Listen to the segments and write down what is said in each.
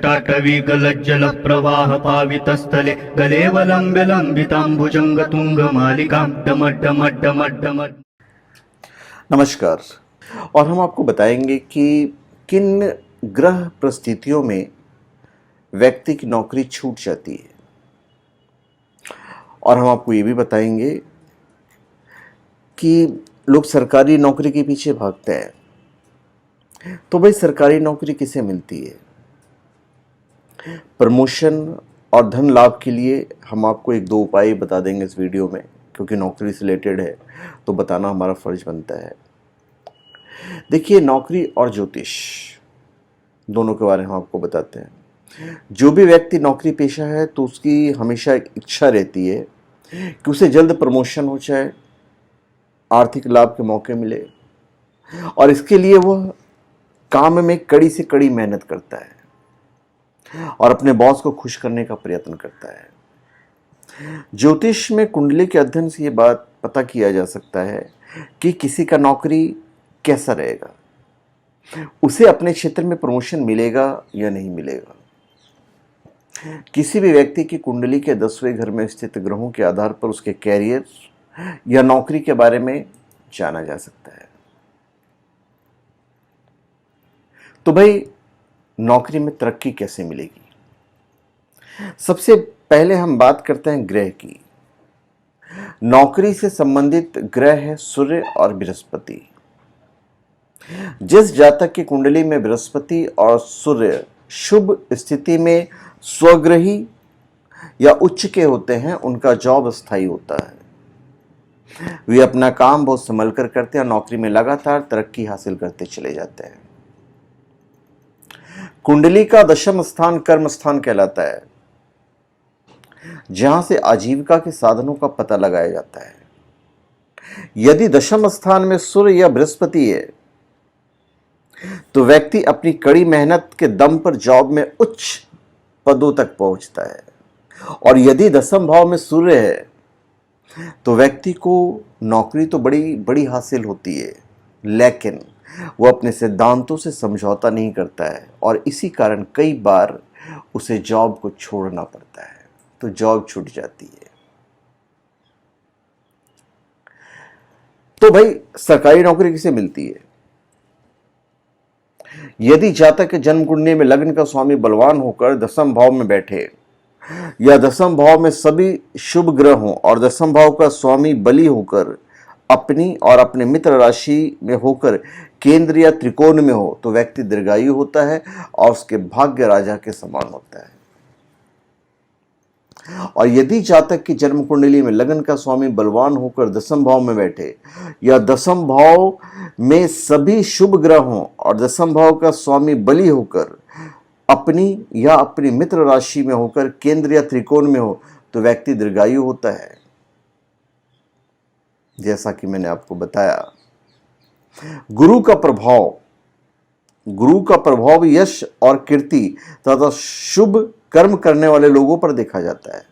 जटाटवी गलज्जल प्रवाह पावितस्थले गलेवलम्ब्य लम्बिताम्बुजंग तुंग मालिकां डमड्डमड्डमड्डम। नमस्कार। और हम आपको बताएंगे कि किन ग्रह परिस्थितियों में व्यक्ति की नौकरी छूट जाती है, और हम आपको ये भी बताएंगे कि लोग सरकारी नौकरी के पीछे भागते हैं। तो भाई, सरकारी नौकरी किसे मिलती है? प्रमोशन और धन लाभ के लिए हम आपको एक दो उपाय बता देंगे इस वीडियो में, क्योंकि नौकरी से रिलेटेड है तो बताना हमारा फर्ज बनता है। देखिए, नौकरी और ज्योतिष दोनों के बारे में हम आपको बताते हैं। जो भी व्यक्ति नौकरी पेशा है तो उसकी हमेशा एक इच्छा रहती है कि उसे जल्द प्रमोशन हो जाए, आर्थिक लाभ के मौके मिले, और इसके लिए वह काम में कड़ी से कड़ी मेहनत करता है और अपने बॉस को खुश करने का प्रयत्न करता है। ज्योतिष में कुंडली के अध्ययन से ये बात पता किया जा सकता है कि किसी का नौकरी कैसा रहेगा, उसे अपने क्षेत्र में प्रमोशन मिलेगा या नहीं मिलेगा। किसी भी व्यक्ति की कुंडली के 10वें घर में स्थित ग्रहों के आधार पर उसके कैरियर या नौकरी के बारे में जाना जा सकता है। तो भाई, नौकरी में तरक्की कैसे मिलेगी? सबसे पहले हम बात करते हैं ग्रह की। नौकरी से संबंधित ग्रह है सूर्य और बृहस्पति। जिस जातक की कुंडली में बृहस्पति और सूर्य शुभ स्थिति में स्वग्रही या उच्च के होते हैं, उनका जॉब स्थायी होता है। वे अपना काम बहुत संभल कर करते हैं और नौकरी में लगातार तरक्की हासिल करते चले जाते हैं। कुंडली का 10वां स्थान कर्म स्थान कहलाता है, जहां से आजीविका के साधनों का पता लगाया जाता है। यदि 10वां स्थान में सूर्य या बृहस्पति है तो व्यक्ति अपनी कड़ी मेहनत के दम पर जॉब में उच्च पदों तक पहुंचता है, और यदि 10वें भाव में सूर्य है तो व्यक्ति को नौकरी तो बड़ी बड़ी हासिल होती है, लेकिन वो अपने सिद्धांतों से समझौता नहीं करता है, और इसी कारण कई बार उसे जॉब को छोड़ना पड़ता है, तो जॉब छूट जाती है। तो भाई, सरकारी नौकरी किसे मिलती है? यदि जातक के जन्म कुंडली में लग्न का स्वामी बलवान होकर 10वें भाव में बैठे, या 10वें भाव में सभी शुभ ग्रह हों और 10वें भाव का स्वामी बली होकर अपनी और अपने मित्र राशि में होकर केंद्र या त्रिकोण में हो, तो व्यक्ति दीर्घायु होता है और उसके भाग्य राजा के समान होता है। और यदि जातक की जन्म कुंडली में लग्न का स्वामी बलवान होकर 10वें भाव में बैठे, या 10वें भाव में सभी शुभ ग्रह हों और 10वें भाव का स्वामी बली होकर अपनी या अपनी मित्र राशि में होकर केंद्र या त्रिकोण में हो, तो व्यक्ति दीर्घायु होता है। जैसा कि मैंने आपको बताया, गुरु का प्रभाव यश और कीर्ति तथा शुभ कर्म करने वाले लोगों पर देखा जाता है।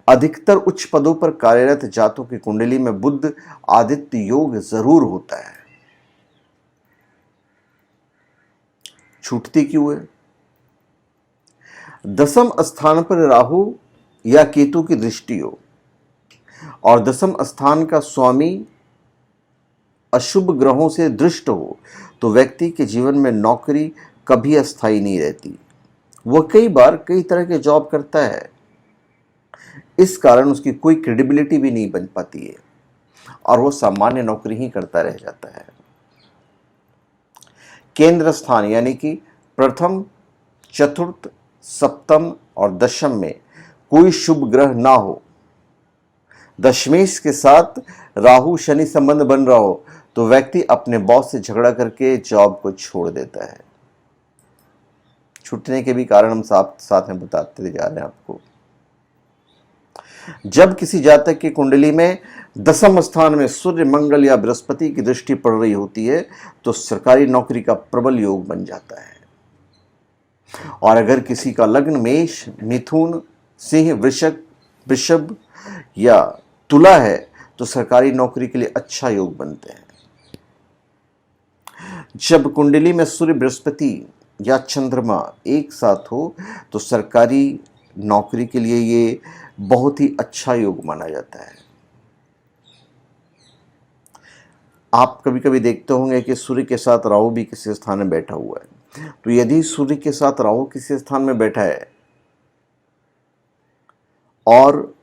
अधिकतर उच्च पदों पर कार्यरत जातों की कुंडली में बुध आदित्य योग जरूर होता है। छूटती क्यों है? 10वें स्थान पर राहु या केतु की दृष्टि हो और 10वें स्थान का स्वामी अशुभ ग्रहों से दृष्ट हो, तो व्यक्ति के जीवन में नौकरी कभी अस्थायी नहीं रहती। वह कई बार कई तरह के जॉब करता है, इस कारण उसकी कोई क्रेडिबिलिटी भी नहीं बन पाती है और वह सामान्य नौकरी ही करता रह जाता है। केंद्र स्थान यानी कि प्रथम, चतुर्थ, सप्तम और दशम में कोई शुभ ग्रह ना हो, दशमेश के साथ राहु शनि संबंध बन रहा हो, तो व्यक्ति अपने बॉस से झगड़ा करके जॉब को छोड़ देता है। छूटने के भी कारण हम साथ में बताते जा रहे हैं आपको। जब किसी जातक की कुंडली में 10वें स्थान में सूर्य, मंगल या बृहस्पति की दृष्टि पड़ रही होती है, तो सरकारी नौकरी का प्रबल योग बन जाता है। और अगर किसी का लग्न मेष, मिथुन, सिंह, वृषभ या तुला है, तो सरकारी नौकरी के लिए अच्छा योग बनते हैं। जब कुंडली में सूर्य, बृहस्पति या चंद्रमा एक साथ हो तो सरकारी नौकरी के लिए ये बहुत ही अच्छा योग माना जाता है। आप कभी कभी देखते होंगे कि सूर्य के साथ राहु भी किसी स्थान में बैठा हुआ है, तो यदि सूर्य के साथ राहु किसी स्थान में बैठा है और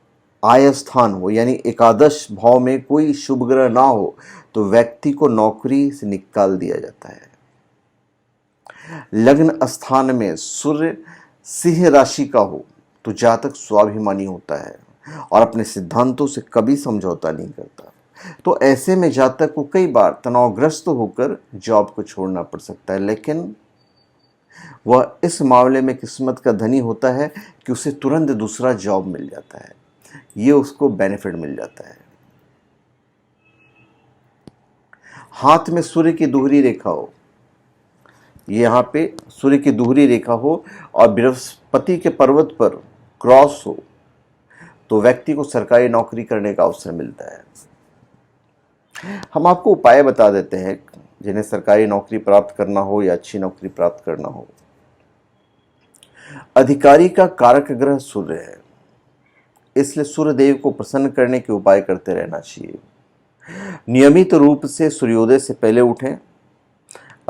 आय स्थान हो यानी एकादश भाव में कोई शुभ ग्रह ना हो तो व्यक्ति को नौकरी से निकाल दिया जाता है। लग्न स्थान में सूर्य सिंह राशि का हो तो जातक स्वाभिमानी होता है और अपने सिद्धांतों से कभी समझौता नहीं करता। तो ऐसे में जातक को कई बार तनावग्रस्त होकर जॉब को छोड़ना पड़ सकता है, लेकिन वह इस मामले में किस्मत का धनी होता है कि उसे तुरंत दूसरा जॉब मिल जाता है, ये उसको बेनिफिट मिल जाता है। हाथ में सूर्य की दोहरी रेखा हो, यहाँ पे सूर्य की दोहरी रेखा हो और बृहस्पति के पर्वत पर क्रॉस हो तो व्यक्ति को सरकारी नौकरी करने का अवसर मिलता है। हम आपको उपाय बता देते हैं जिन्हें सरकारी नौकरी प्राप्त करना हो या अच्छी नौकरी प्राप्त करना हो। अधिकारी का कारक ग्रह सूर्य है, इसलिए सूर्य देव को प्रसन्न करने के उपाय करते रहना चाहिए। नियमित रूप से सूर्योदय से पहले उठें,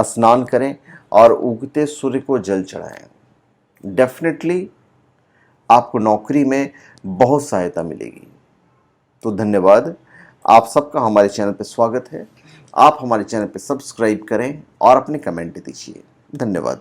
स्नान करें और उगते सूर्य को जल चढ़ाएं। डेफिनेटली आपको नौकरी में बहुत सहायता मिलेगी। तो धन्यवाद, आप सबका हमारे चैनल पर स्वागत है। आप हमारे चैनल पर सब्सक्राइब करें और अपने कमेंट दीजिए। धन्यवाद।